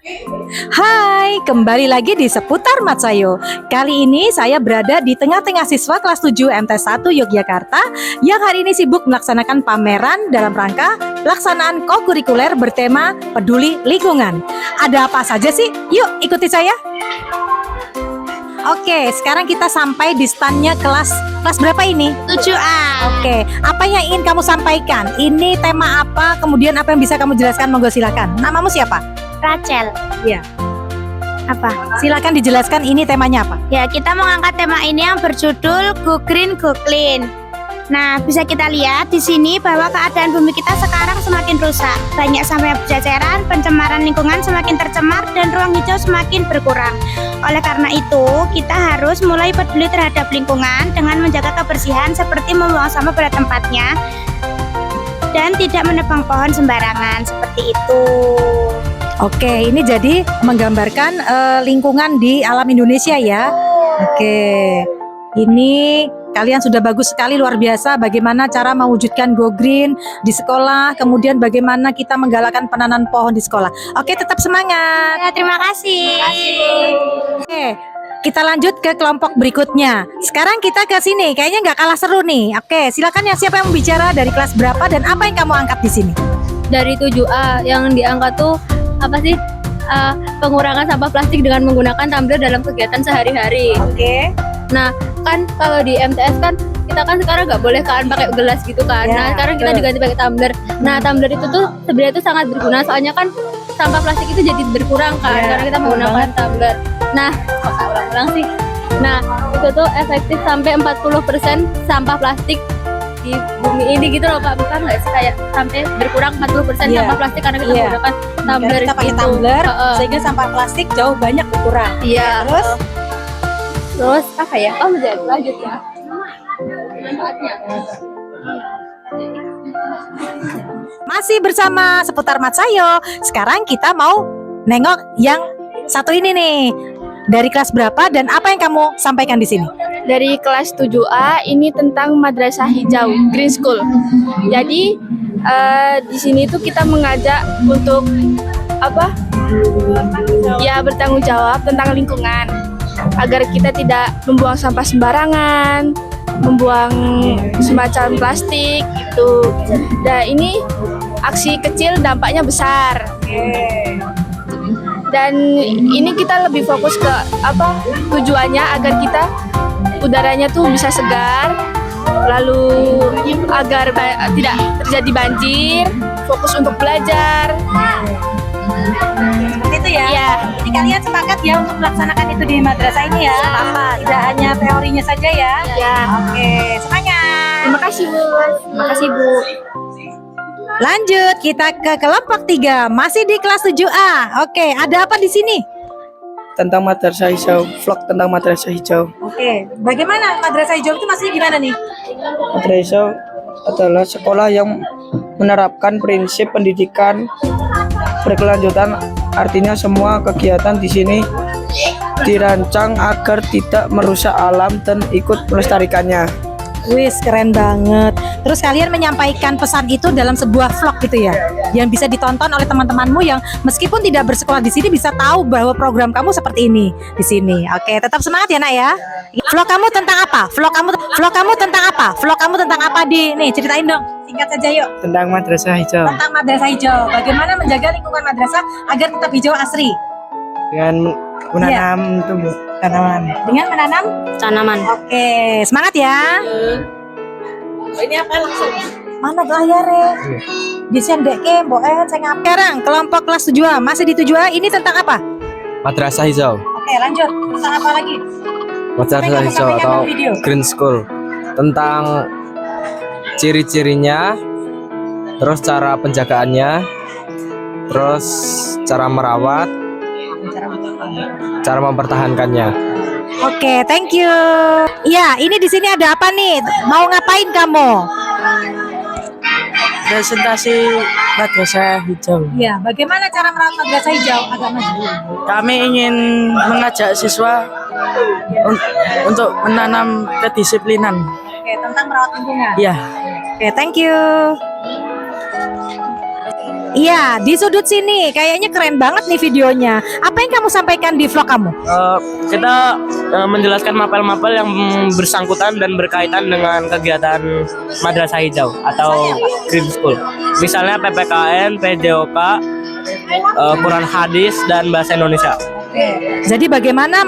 Hai, kembali lagi di Seputar Matsayo. Kali ini saya berada di tengah-tengah siswa kelas 7 MT1 Yogyakarta yang hari ini sibuk melaksanakan pameran dalam rangka pelaksanaan kokurikuler bertema Peduli Lingkungan. Ada apa saja sih? Yuk ikuti saya. Oke, sekarang kita sampai di standnya kelas berapa ini? 7A. Oke, apa yang ingin kamu sampaikan? Ini tema apa? Kemudian apa yang bisa kamu jelaskan? Monggo silakan. Namamu siapa? Rachel. Iya. Apa? Silakan dijelaskan ini temanya apa? Ya, kita mengangkat tema ini yang berjudul Go Green Go Clean. Nah, bisa kita lihat di sini bahwa keadaan bumi kita sekarang semakin rusak. Banyak sampah yang berceceran, pencemaran lingkungan semakin tercemar, dan ruang hijau semakin berkurang. Oleh karena itu, kita harus mulai peduli terhadap lingkungan dengan menjaga kebersihan seperti membuang sampah pada tempatnya dan tidak menebang pohon sembarangan seperti itu. Oke, ini jadi menggambarkan lingkungan di alam Indonesia ya. Oke, ini kalian sudah bagus sekali, luar biasa. Bagaimana cara mewujudkan Go Green di sekolah, kemudian bagaimana kita menggalakkan penanaman pohon di sekolah. Oke, tetap semangat. Ya, terima kasih. Oke, kita lanjut ke kelompok berikutnya. Sekarang kita ke sini, kayaknya nggak kalah seru nih. Oke, silakan ya, siapa yang bicara dari kelas berapa dan apa yang kamu angkat di sini? Dari 7A yang diangkat tuh apa sih? Pengurangan sampah plastik dengan menggunakan tumbler dalam kegiatan sehari-hari. Oke. Nah, kan kalau di MTS kan kita kan sekarang nggak boleh kan pakai gelas gitu kan. Ya, Nah, sekarang kita betul. diganti pakai tumbler. Nah, tumbler itu tuh sebenarnya itu sangat berguna soalnya kan sampah plastik itu jadi berkurang kan Ya, karena kita betul menggunakan banget. tumbler. Nah, kok saya ulang-ulang sih. Nah, itu tuh efektif sampai 40% sampah plastik di bumi ini gitu loh Pak. Bukan nggak sih kayak sampai berkurang 40% Iya. sampah plastik karena kita Iya. menggunakan tumbler Kita pakai gitu. tumbler Heeh. sehingga sampah plastik jauh banyak berkurang. Iya. Terus apa ya? Oh, lanjut ya. Manfaatnya. masih bersama Seputar Matsayo. Sekarang kita mau nengok yang satu ini nih. Dari kelas berapa dan apa yang kamu sampaikan di sini? Dari kelas 7A ini tentang Madrasah Hijau Green School. Jadi di sini tuh kita mengajak untuk apa? Ya, bertanggung jawab tentang lingkungan agar kita tidak membuang sampah sembarangan, membuang semacam plastik itu. Dan ini aksi kecil dampaknya besar. Dan ini kita lebih fokus ke apa tujuannya agar kita udaranya tuh bisa segar, lalu agar tidak terjadi banjir, fokus untuk belajar. Seperti itu ya? Iya. Jadi kalian sepakat ya untuk melaksanakan itu di madrasah ini ya? Sepakat. Tidak hanya teorinya saja ya? Ya. Oke, semangat. Terima kasih Bu. Terima kasih Bu. Lanjut, kita ke kelompok 3, masih di kelas 7A. Oke, ada apa di sini? Tentang madrasah hijau, vlog tentang madrasah hijau. Oke, bagaimana madrasah hijau itu maksudnya gimana nih? Madrasah hijau adalah sekolah yang menerapkan prinsip pendidikan berkelanjutan. Artinya semua kegiatan di sini dirancang agar tidak merusak alam dan ikut melestarikannya. Wis, keren banget. Terus kalian menyampaikan pesan itu dalam sebuah vlog gitu ya, yang bisa ditonton oleh teman-temanmu yang meskipun tidak bersekolah di sini bisa tahu bahwa program kamu seperti ini di sini. Oke, tetap semangat ya nak ya. Vlog kamu tentang apa? Vlog kamu tentang apa? Vlog kamu tentang apa di? Nih ceritain dong, singkat saja yuk. Tentang madrasah hijau Tentang madrasah hijau. Bagaimana menjaga lingkungan madrasah agar tetap hijau asri? dengan menanam tumbuh tanaman. Dengan menanam Tanaman. Oke, semangat ya. Ini apa langsung? Mana layarnya? Bisa ndek ke, mbok saya ngap. Sekarang kelompok kelas 7A, masih di 7A, ini tentang apa? Madrasah hijau, Oke, lanjut. Tentang apa lagi? madrasah Kamu hijau sampaikan atau dalam video. green school, tentang ciri-cirinya, terus cara penjagaannya, terus cara merawat, cara mempertahankannya. Oke, thank you. Iya, ini di sini ada apa nih? Mau ngapain kamu? Presentasi madrasah hijau. Iya, bagaimana cara merawat madrasah hijau agar maju? Kami ingin mengajak siswa untuk menanam kedisiplinan. Oke, tentang merawat lingkungan. Ya. Oke, thank you. Iya, di sudut sini. Kayaknya keren banget nih videonya. Apa yang kamu sampaikan di vlog kamu? Kita menjelaskan mapel-mapel yang bersangkutan dan berkaitan dengan kegiatan Madrasah Hijau atau Green School. Misalnya PPKN, PJOK, Quran Hadis, dan Bahasa Indonesia. Jadi bagaimana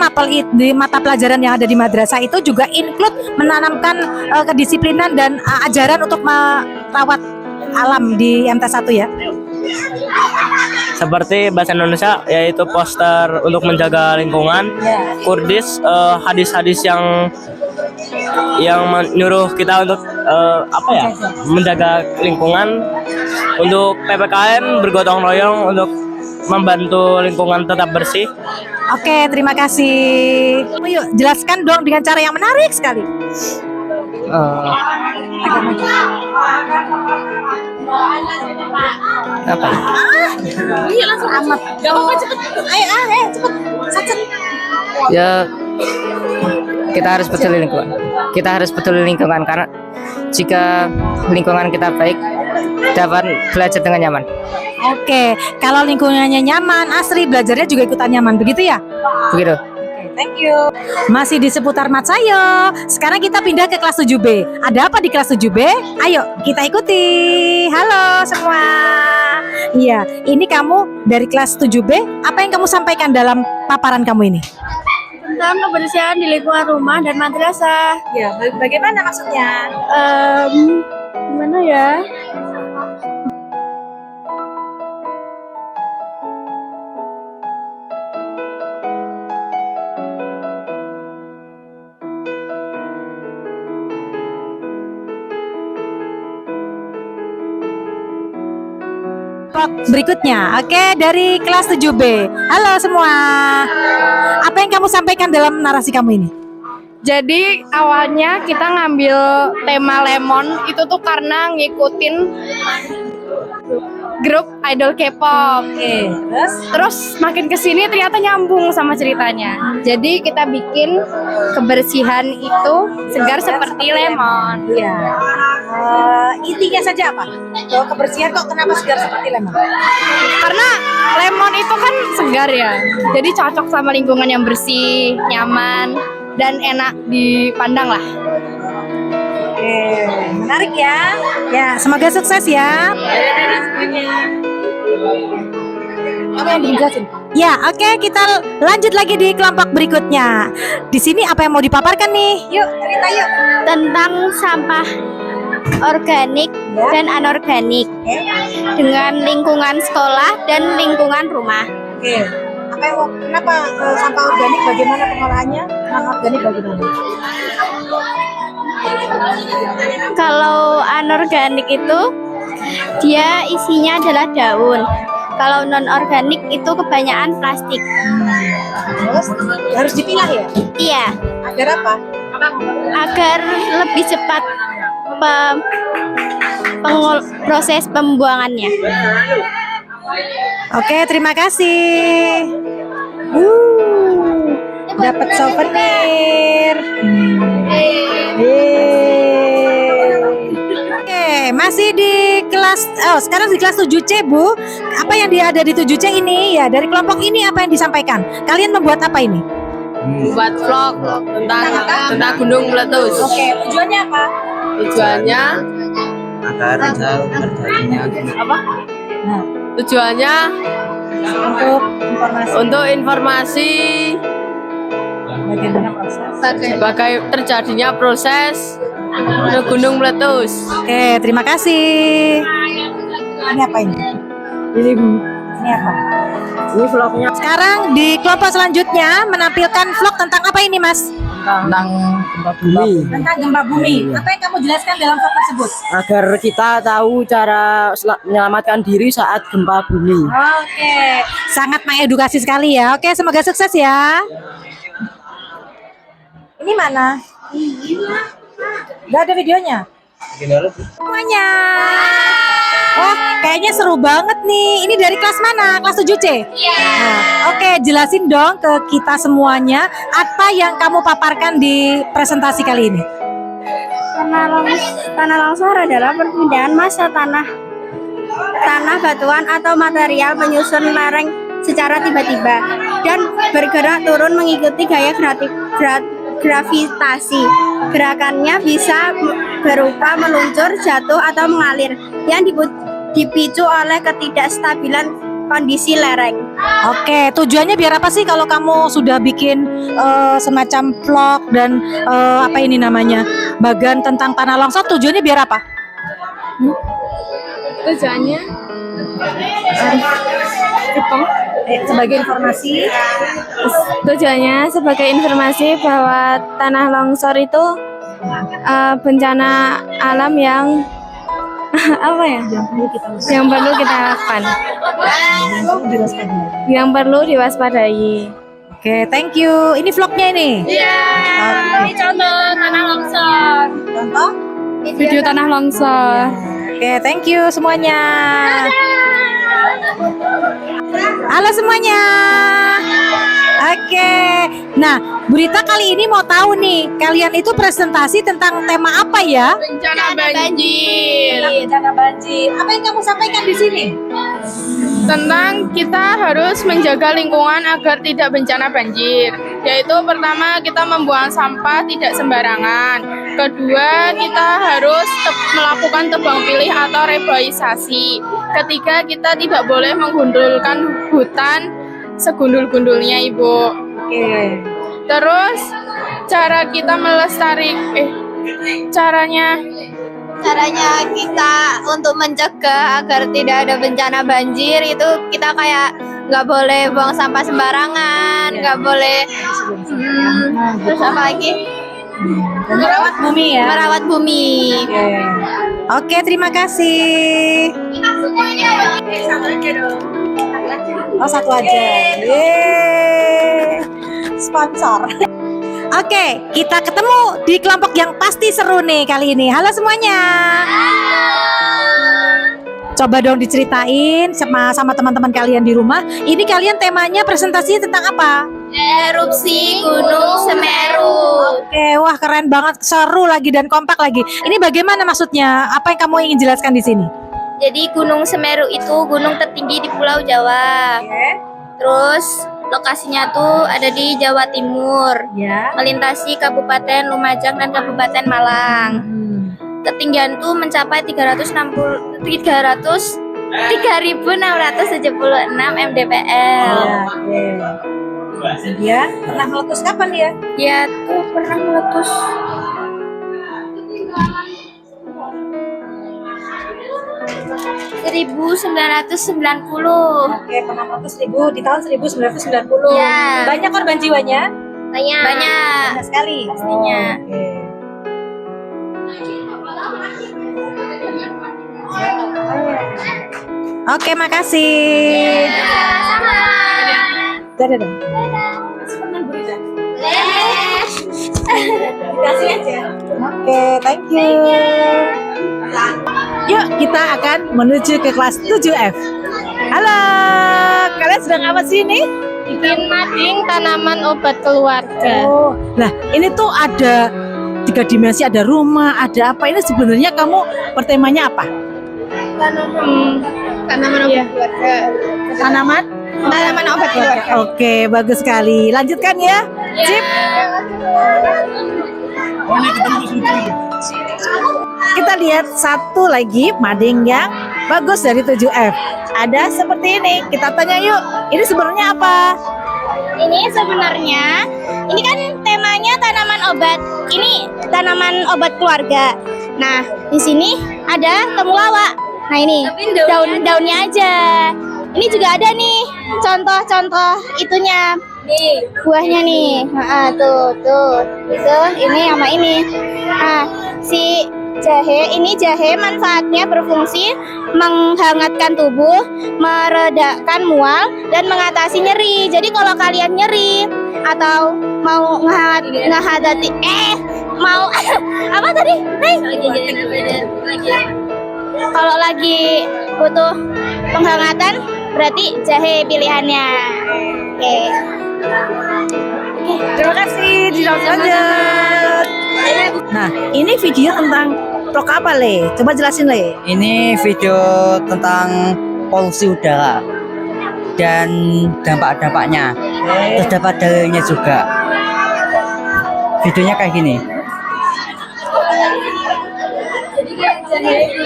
di mata pelajaran yang ada di madrasah itu juga include menanamkan kedisiplinan dan ajaran untuk merawat alam di MT1 ya? Seperti Bahasa Indonesia yaitu poster untuk menjaga lingkungan, Kurdis hadis-hadis yang menyuruh kita untuk menjaga lingkungan. Untuk PPKN bergotong royong untuk membantu lingkungan tetap bersih. Oke, terima kasih. Yuk, jelaskan dong dengan cara yang menarik sekali. Apa? Iya langsung amat. Gak apa-apa cepet. Ayo cepet. Sacet. Ya, kita harus peduli lingkungan. Kita harus peduli lingkungan karena jika lingkungan kita baik, dapat belajar dengan nyaman. Oke, kalau lingkungannya nyaman, asri, belajarnya juga ikutan nyaman, begitu ya? Begitu. Thank you. Masih di seputar Matsayo. Sekarang kita pindah ke kelas 7B. Ada apa di kelas 7B? Ayo kita ikuti. Halo semua. Iya, ini kamu dari kelas 7B. Apa yang kamu sampaikan dalam paparan kamu ini? Tentang kebersihan di lingkungan rumah dan madrasah. Ya, bagaimana maksudnya? Gimana ya? Berikutnya, oke, dari kelas 7B. Halo semua. Apa yang kamu sampaikan dalam narasi kamu ini? Jadi awalnya kita ngambil tema lemon itu tuh karena ngikutin grup idol K-pop. Oke, Terus makin kesini ternyata nyambung sama ceritanya. Jadi kita bikin kebersihan itu segar seperti lemon. Iya. Intinya saja apa? Kalau kebersihan kok kenapa segar seperti lemon? Karena lemon itu kan segar ya. Jadi cocok sama lingkungan yang bersih, nyaman, dan enak dipandang lah. Oke, menarik ya. Ya, semoga sukses ya. Apa yang dijelasin? Ya, oke, kita lanjut lagi di kelompok berikutnya. Di sini apa yang mau dipaparkan nih? Yuk, cerita yuk. Tentang sampah organik dan anorganik dengan lingkungan sekolah dan lingkungan rumah. Oke. Kenapa sampah organik bagaimana pengolahannya? Non-organik bagaimana? Kalau anorganik itu dia isinya adalah daun. Kalau non-organik itu kebanyakan plastik. Terus harus dipilah ya? Iya, Agar apa? agar lebih cepat proses pembuangannya. Oke, terima kasih. Dapat souvenir. Oke, masih di kelas sekarang di kelas 7C, Bu. Apa yang ada di 7C ini? Ya, dari kelompok ini apa yang disampaikan? Kalian membuat apa ini? Buat vlog tentang gunung meletus. Oke, tujuannya apa? Tujuannya Agar terjadinya tujuannya Untuk informasi untuk informasi bagaimana proses. sebagai terjadinya proses gunung meletus. Oke, terima kasih. Ini apa ini? Ini apa? ini vlognya Sekarang di kelompok selanjutnya menampilkan vlog tentang apa ini, Mas? tentang gempa bumi. Tentang gempa bumi. Apa yang kamu jelaskan dalam vlog tersebut? Agar kita tahu cara menyelamatkan diri saat gempa bumi. Oke, sangat mengedukasi sekali ya. Oke, semoga sukses ya. Ini mana? Gak ada videonya? Semuanya. Wah, kayaknya seru banget nih. Ini dari kelas mana? Kelas 7C? Iya. Oke, jelasin dong ke kita semuanya apa yang kamu paparkan di presentasi kali ini. Tanah longsor adalah perpindahan massa tanah tanah, batuan, atau material menyusun lereng secara tiba-tiba dan bergerak turun mengikuti gaya gravitasi. Gerakannya bisa berupa meluncur, jatuh, atau mengalir yang dipicu oleh ketidakstabilan kondisi lereng. Oke, tujuannya biar apa sih kalau kamu sudah bikin semacam vlog dan apa ini namanya bagan tentang tanah longsor? Tujuannya biar apa? Tujuannya Sebagai informasi. Tujuannya sebagai informasi bahwa tanah longsor itu bencana alam yang apa ya? Yang perlu kita lakukan. Yang perlu diwaspadai. Oke, thank you. Ini vlognya ini. Iya. Ini contoh tanah longsor. Contoh? Video tanah longsor. Oke, thank you semuanya. Halo semuanya. Oke. Nah, Bu Rita kali ini mau tahu nih, kalian itu presentasi tentang tema apa ya? Bencana banjir. Bencana banjir. Apa yang kamu sampaikan di sini? Tentang kita harus menjaga lingkungan agar tidak bencana banjir. Yaitu pertama kita membuang sampah tidak sembarangan. Kedua kita harus melakukan tebang pilih atau reboisasi. Ketiga kita tidak boleh menggundulkan hutan segundul-gundulnya Ibu. Oke. Terus cara kita Caranya kita untuk mencegah agar tidak ada bencana banjir itu kita kayak nggak boleh buang sampah sembarangan, nggak boleh terus apa lagi? Merawat bumi ya. Merawat bumi. Oke, terima kasih. Oh, satu aja. Yeay. Sponsor. Oke, kita ketemu di kelompok yang pasti seru nih kali ini. Halo semuanya. Coba dong diceritain sama teman-teman kalian di rumah. Ini kalian temanya presentasi tentang apa? Erupsi Gunung Semeru. Oke, wah keren banget, seru lagi dan kompak lagi. Ini bagaimana maksudnya? Apa yang kamu ingin jelaskan di sini? Jadi Gunung Semeru itu gunung tertinggi di Pulau Jawa. Terus lokasinya tuh ada di Jawa Timur, melintasi Kabupaten Lumajang dan Kabupaten Malang. Ketinggian tuh mencapai 3.676 mdpl. Dia pernah meletus kapan dia? Dia tuh pernah meletus 1990. Oke, pernah meletus di tahun 1990. Ya. Banyak korban jiwanya? Banyak Sekali pastinya. Oke, makasih. Dadah dong. Kasih aja. Oke, thank you. Yuk, kita akan menuju ke kelas 7F. Halo, kalian sedang apa sih ini? Bikin mading tanaman obat keluarga. Oh, nah ini tuh ada 3 dimensi, ada rumah, ada apa? Ini sebenarnya kamu bertemanya apa? Tanaman obat keluarga. Tanaman obat keluarga. Oke, bagus sekali. Lanjutkan ya. Sip. Kita lihat satu lagi mading yang bagus dari 7F. Ada seperti ini. Kita tanya yuk. Ini sebenarnya apa? Ini kan temanya tanaman obat. Ini tanaman obat keluarga. Nah, di sini ada temulawak. Nah, ini daun-daunnya aja. Ini juga ada nih contoh-contoh itunya. Nih, buahnya nih. Tuh. Itu ini sama ini. Nah, si jahe manfaatnya berfungsi menghangatkan tubuh, meredakan mual dan mengatasi nyeri. Jadi kalau kalian nyeri atau mau mau apa tadi? Kalau lagi butuh penghangatan berarti jahe pilihannya. Oke. Terima kasih. Lanjut. Nah, ini video tentang vlog apa Le? Coba jelasin Le. Ini video tentang polusi udara dan dampak-dampaknya. Terus dapat dalilnya juga. Videonya kayak gini.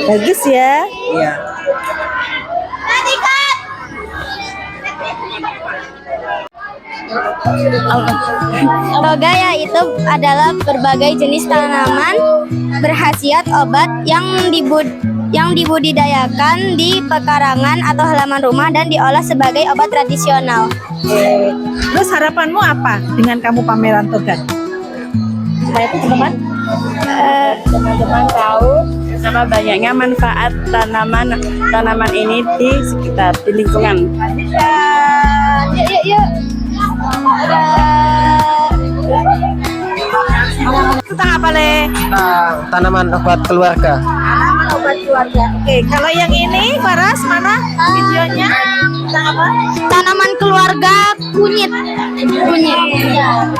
Bagus ya. Iya. Toga yaitu adalah berbagai jenis tanaman berkhasiat obat yang dibudidayakan di pekarangan atau halaman rumah dan diolah sebagai obat tradisional. Terus harapanmu apa dengan kamu pameran toga? Supaya teman-teman Teman-teman tahu betapa banyaknya manfaat tanaman ini di sekitar, di lingkungan. Yuk. tentang apa Le? Tanaman obat keluarga. Tanaman obat keluarga. Oke, kalau yang ini Faras mana videonya? Tentang apa? Tanaman keluarga kunyit.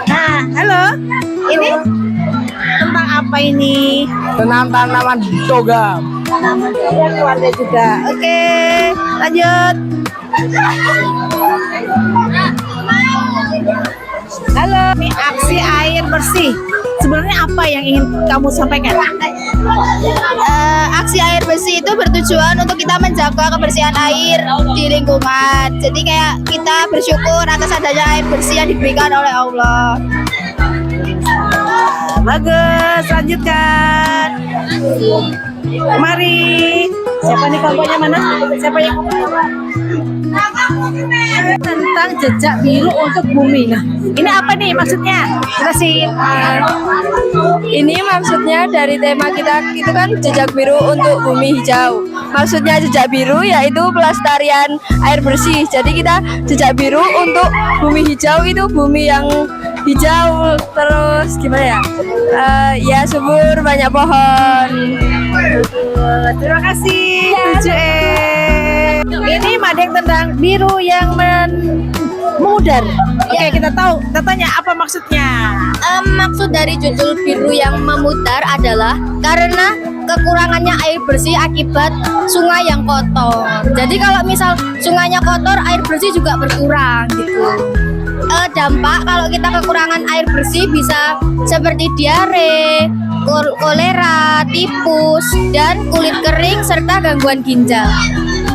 Nah, halo. Ini tentang apa ini? Tentang tanaman toga. Tanaman keluarga juga. Oke, lanjut. Halo, ini aksi air bersih. Sebenarnya apa yang ingin kamu sampaikan? Aksi air bersih itu bertujuan untuk kita menjaga kebersihan air di lingkungan. Jadi kayak kita bersyukur atas adanya air bersih yang diberikan oleh Allah. Bagus, lanjutkan. Mari. Siapa nih kelompoknya mana? Siapa yang tentang jejak biru untuk bumi. Nah, ini apa nih maksudnya? Jelasin. Ini maksudnya dari tema kita itu kan jejak biru untuk bumi hijau. Maksudnya jejak biru yaitu pelestarian air bersih. Jadi kita jejak biru untuk bumi hijau itu bumi yang hijau terus gimana ya? Ya subur, banyak pohon. Terima kasih. 7E. Ini mading tentang biru yang memudar. Oke, kita tahu. Kita tanya apa maksudnya? Maksud dari judul biru yang memutar adalah karena kekurangannya air bersih akibat sungai yang kotor. Jadi kalau misal sungainya kotor, air bersih juga berkurang gitu. Dampak kalau kita kekurangan air bersih bisa seperti diare, kolera, tipus, dan kulit kering serta gangguan ginjal.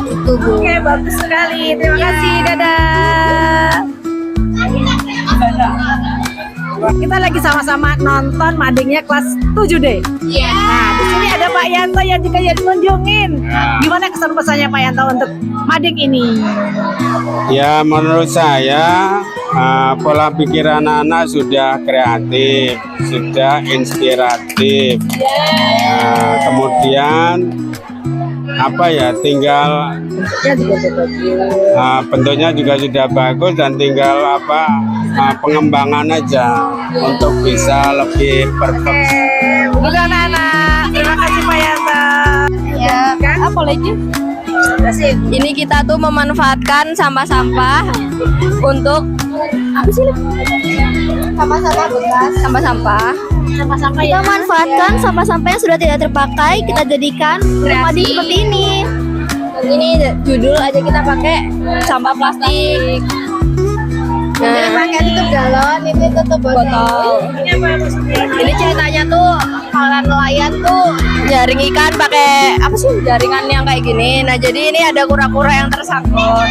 Itu Bu. Oke, bagus sekali. Terima kasih. Dadah. Kita lagi sama-sama nonton madingnya kelas 7D. Nah, di sini ada Pak Yanto yang juga yang nunjungin. Gimana kesan pesannya Pak Yanto untuk mading ini? Ya, menurut saya pola pikir anak-anak sudah kreatif, sudah inspiratif. Kemudian apa ya, tinggal bentuknya juga sudah bagus dan tinggal pengembangan aja untuk bisa lebih perfect. Bukan anak-anak. Terima kasih Pak Yanto. Ya, apa lagi? Ini kita tuh memanfaatkan sampah-sampah untuk apa sih? Sampah-sampah bekas. Sampah-sampah. Kita manfaatkan sampah-sampah yang sudah tidak terpakai, kita jadikan mading seperti ini. Ini judul aja kita pakai sampah plastik. Ini pakai tutup galon, ini tutup botol. Ini ceritanya tuh para nelayan tuh jaring ikan pakai apa sih, jaringan yang kayak gini. Nah jadi ini ada kura-kura yang tersangkut.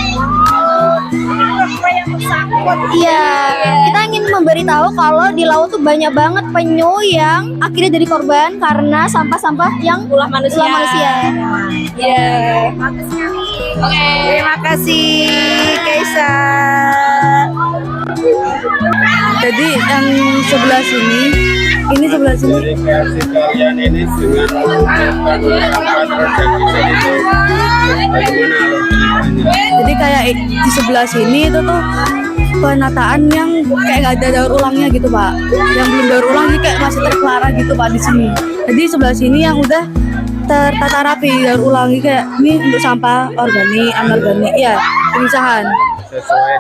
Iya, kita ingin memberitahu kalau di laut tuh banyak banget penyu yang akhirnya jadi korban karena sampah-sampah yang Ulah manusia. Iya. Terima kasih Kaisa. Jadi yang sebelah sini, ini sebelah sini. Dari kreasi kalian ini dengan menggunakan sampah produk itu bagaimana? Jadi kayak di sebelah sini itu tuh penataan yang kayak gak ada daur ulangnya gitu Pak. Yang belum daur ulang ini kayak masih terkelara gitu Pak di sini. Jadi sebelah sini yang udah tertata rapi daur ulangi kayak ini untuk sampah organik, anorganik, ya pemisahan. Sesuai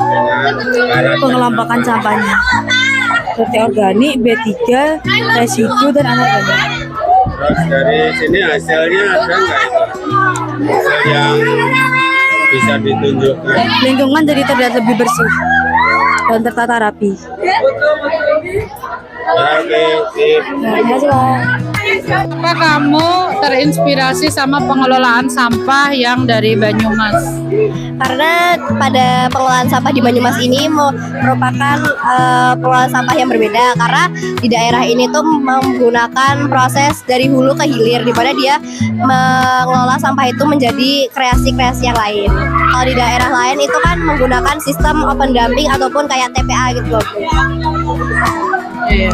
dengan Pengelompokan sampahnya seperti organik, B3, residu dan anorganik. Terus dari sini hasilnya ada nggak itu? Hasil yang bisa ditunjukkan? Lingkungan jadi terlihat lebih bersih dan tertata rapi. Oke, sip. Terima kasih, Pak. Apa kamu terinspirasi sama pengelolaan sampah yang dari Banyumas? Karena pada pengelolaan sampah di Banyumas ini merupakan pengelolaan sampah yang berbeda, karena di daerah ini tuh menggunakan proses dari hulu ke hilir, di mana dia mengelola sampah itu menjadi kreasi-kreasi yang lain. Kalau di daerah lain itu kan menggunakan sistem open dumping ataupun kayak TPA gitu loh. Iya.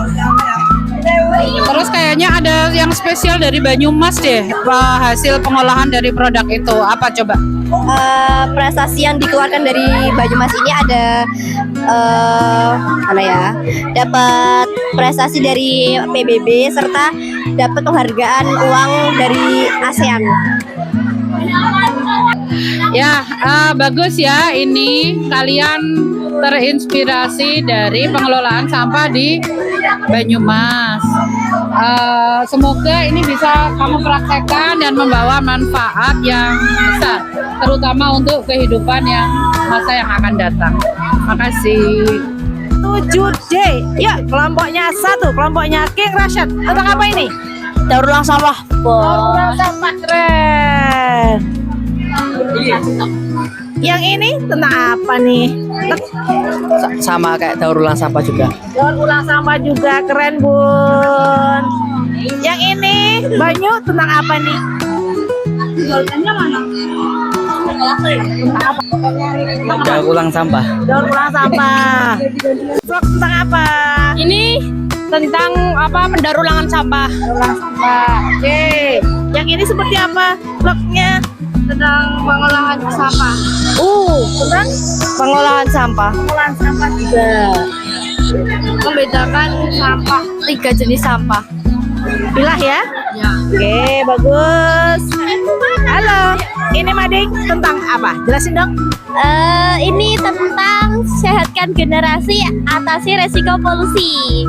Terus kayaknya ada yang spesial dari Banyumas deh, hasil pengolahan dari produk itu. Apa coba? Prestasi yang dikeluarkan dari Banyumas ini ada dapat prestasi dari PBB serta dapat penghargaan uang dari ASEAN. Ya, bagus ya, ini kalian terinspirasi dari pengelolaan sampah di Banyumas. Semoga ini bisa kamu praktekkan dan membawa manfaat yang besar, terutama untuk kehidupan yang masa yang akan datang. Makasih. 7D. Yuk, kelompoknya 1, kelompoknya King Rashad. Tentang apa ini? Daur ulang sampah. Daur ulang sampah, keren. Yang ini tentang apa nih? Sama kayak daur ulang sampah juga. Daur ulang sampah juga, keren Bun. Yang ini Banyu tentang apa nih? Daur ulang sampah. Daur ulang sampah. Vlog tentang apa? Ini tentang pendaur ulangan sampah. Daur ulang sampah. Oke. Yang ini seperti apa? Vlognya Tentang pengolahan sampah. tentang Pengolahan sampah. pengolahan sampah juga. Membedakan sampah 3 jenis sampah. Pilah ya. Ya. Oke, bagus. Halo, ini Mading tentang apa? Jelasin dong. Ini tentang sehatkan generasi, atasi resiko polusi.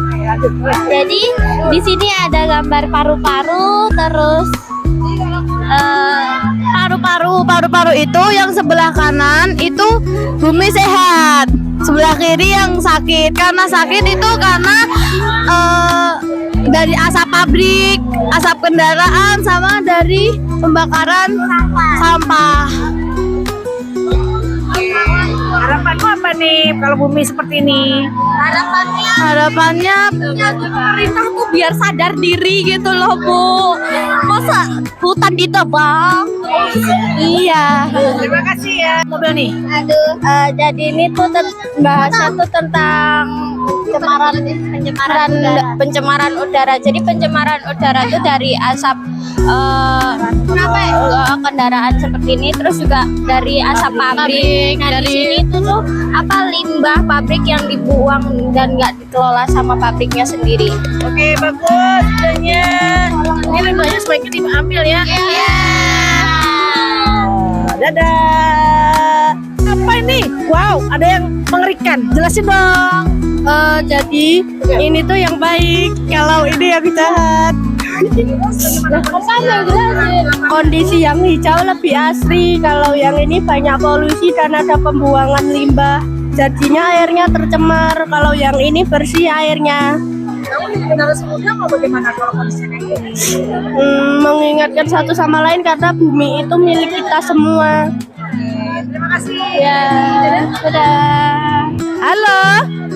Jadi di sini ada gambar paru-paru, terus Paru-paru itu yang sebelah kanan itu bumi sehat, sebelah kiri yang sakit. Karena sakit itu karena dari asap pabrik, asap kendaraan, sama dari pembakaran sampah. Harapanmu apa nih kalau bumi seperti ini? Harapannya pemerintah tuh biar sadar diri gitu loh, Bu. Masa hutan ditebang? Iya. Terima kasih ya. Mobil nih. jadi ini tuh bahasnya tuh tentang pencemaran udara. Jadi pencemaran udara itu dari asap kendaraan seperti ini, terus juga dari asap pabrik. Nah, di sini tuh limbah pabrik yang dibuang dan nggak dikelola sama pabriknya sendiri. Oke, bagus idenya. Ini limbahnya sebaiknya diambil ya. Dadah. Apa ini? Wow, ada yang mengerikan. Jelasin dong. Jadi ini tuh yang baik, kalau ini yang jahat. Kondisi yang hijau lebih asri, kalau yang ini banyak polusi dan ada pembuangan limbah. Jadinya airnya tercemar, kalau yang ini bersih airnya. Generasi muda mau bagaimana kalau kondisinya kayak gini? Mengingatkan satu sama lain karena bumi itu milik kita semua. Terima kasih. Ya, dadah. Halo,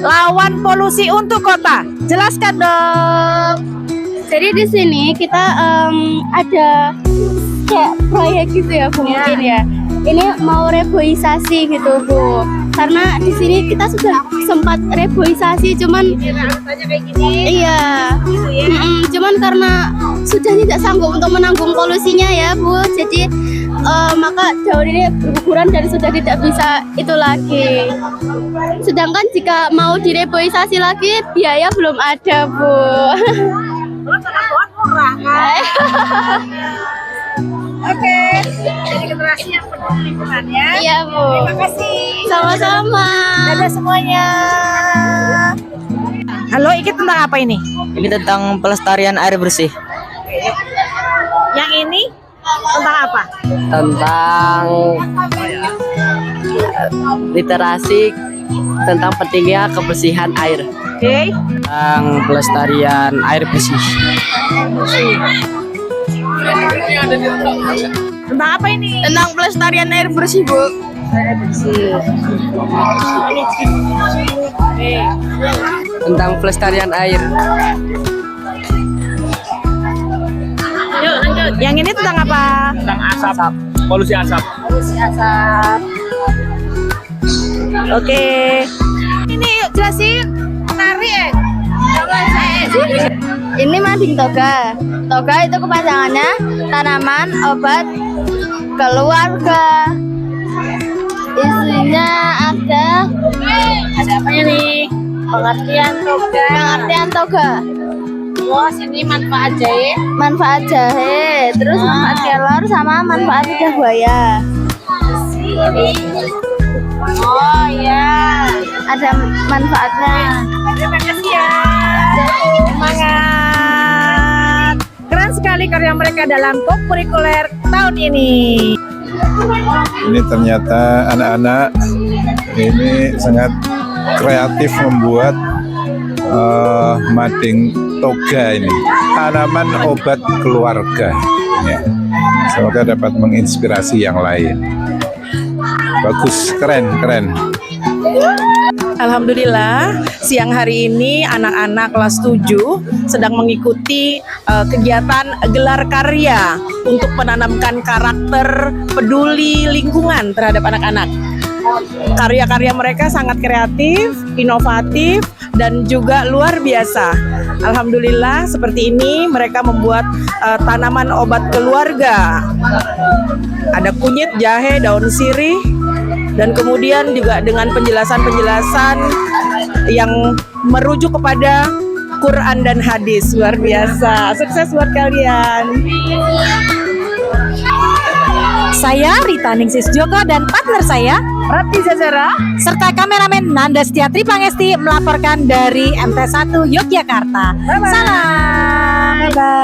lawan polusi untuk kota. Jelaskan dong. Jadi di sini kita ada kayak proyek gitu ya, Bu, mungkin ya. Ini mau reboisasi gitu, Bu. Karena di sini kita sudah sempat reboisasi, cuman kayak gini. iya, cuman karena sudah tidak sanggup untuk menanggung polusinya ya, Bu. Jadi maka daun ini berguguran dan sudah tidak bisa itu lagi. Sedangkan jika mau direboisasi lagi, biaya belum ada, Bu. Murah kan? Oke, jadi generasi yang peduli lingkungan ya. Iya, Bu. Terima kasih. Sama-sama. Dadah semuanya. Halo, ini tentang apa ini? Ini tentang pelestarian air bersih. ini tentang apa? Tentang literasi tentang pentingnya kebersihan air. Oke. Tentang pelestarian air bersih. Tentang apa ini? Tentang pelestarian air bersih, Bu. Tentang pelestarian air. Yuk lanjut. Yang ini tentang apa? Tentang asap, polusi asap. Polusi asap. Oke. Ini yuk jelasin. Menarik ya. Ini mading toga. Toga itu kepanjangannya tanaman obat keluarga. Isinya ada apanya nih? Pengertian toga. pengertian toga, Terus ini manfaat jahe. manfaat jahe, terus manfaat kelor sama manfaat lidah buaya. Oh iya. Ada manfaatnya. Terima kasih ya. Semangat. Keren sekali karya mereka dalam kurikuler tahun ini. Ini ternyata anak-anak ini sangat kreatif membuat mading toga ini, tanaman obat keluarga. Ya. Semoga dapat menginspirasi yang lain. Bagus, keren. Alhamdulillah, siang hari ini anak-anak kelas 7 sedang mengikuti kegiatan gelar karya untuk menanamkan karakter peduli lingkungan terhadap anak-anak. Karya-karya mereka sangat kreatif, inovatif, dan juga luar biasa. Alhamdulillah, seperti ini mereka membuat tanaman obat keluarga. Ada kunyit, jahe, daun sirih, dan kemudian juga dengan penjelasan-penjelasan yang merujuk kepada Quran dan hadis. Luar biasa. Sukses buat kalian. Saya Rita Ningsis Joko dan partner saya Rati Zazara serta kameramen Nanda Setiatri Pangesti melaporkan dari MT1 Yogyakarta. Salam. Bye.